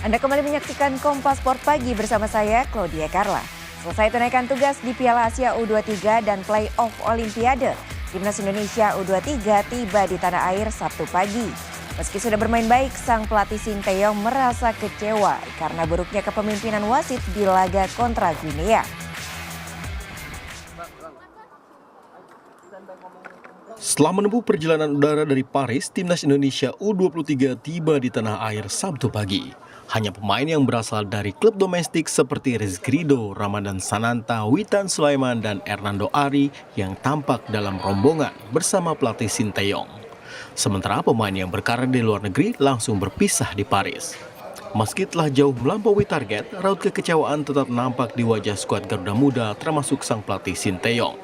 Anda kembali menyaksikan Kompas Sport Pagi bersama saya, Claudia Carla. Selesai tunaikan tugas di Piala Asia U23 dan play-off Olimpiade, Timnas Indonesia U23 tiba di tanah air Sabtu pagi. Meski sudah bermain baik, sang pelatih Sinteyong merasa kecewa karena buruknya kepemimpinan wasit di laga kontra Guinea. Setelah menempuh perjalanan udara dari Paris, Timnas Indonesia U23 tiba di tanah air Sabtu pagi. Hanya pemain yang berasal dari klub domestik seperti Rizky Ridho, Ramadan Sananta, Witan Sulaiman, dan Hernando Ari yang tampak dalam rombongan bersama pelatih Sinteyong. Sementara pemain yang berkarir di luar negeri langsung berpisah di Paris. Meski telah jauh melampaui target, raut kekecewaan tetap nampak di wajah skuad Garuda Muda termasuk sang pelatih Sinteyong.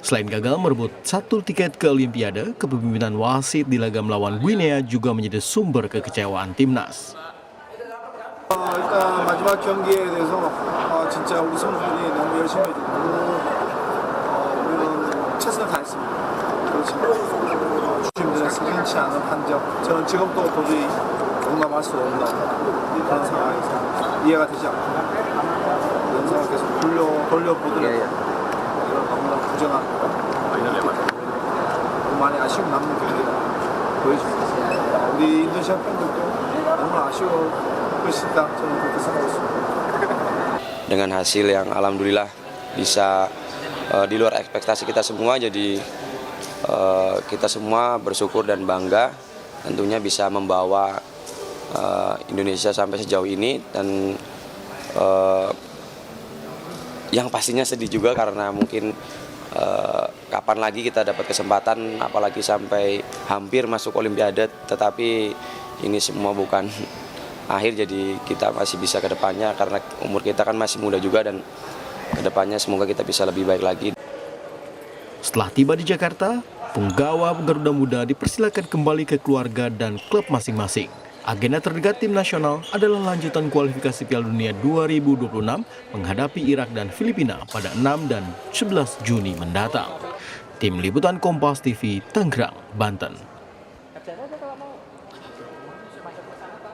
Selain gagal merebut satu tiket ke Olimpiade, kepemimpinan wasit di laga melawan Guinea juga menjadi sumber kekecewaan timnas. 일단 마지막 경기에 대해서 진짜 우리 선수들이 너무 열심히 해줬고 우리는 최선을 다했습니다. 그렇지만 주심들의 흔치 않은 판정, 저는 지금도 도저히 용납할 수 없는 그런 상황에서 이해가 되지 않고 영상을 계속 돌려보더라도 이런 너무나 부정한 너무 많이 아쉬움 남는 경기가 보여집니다. 우리 인도네시아 팬들도 너무 아쉬워. Dengan hasil yang alhamdulillah bisa di luar ekspektasi kita semua, jadi kita semua bersyukur dan bangga tentunya bisa membawa Indonesia sampai sejauh ini, dan yang pastinya sedih juga karena mungkin kapan lagi kita dapat kesempatan, apalagi sampai hampir masuk Olimpiade, tetapi ini semua bukan akhir, jadi kita masih bisa ke depannya karena umur kita kan masih muda juga, dan ke depannya semoga kita bisa lebih baik lagi. Setelah tiba di Jakarta, punggawa Garuda Muda dipersilakan kembali ke keluarga dan klub masing-masing. Agenda terdekat tim nasional adalah lanjutan kualifikasi Piala Dunia 2026 menghadapi Irak dan Filipina pada 6 dan 11 Juni mendatang. Tim Liputan Kompas TV, Tangerang, Banten.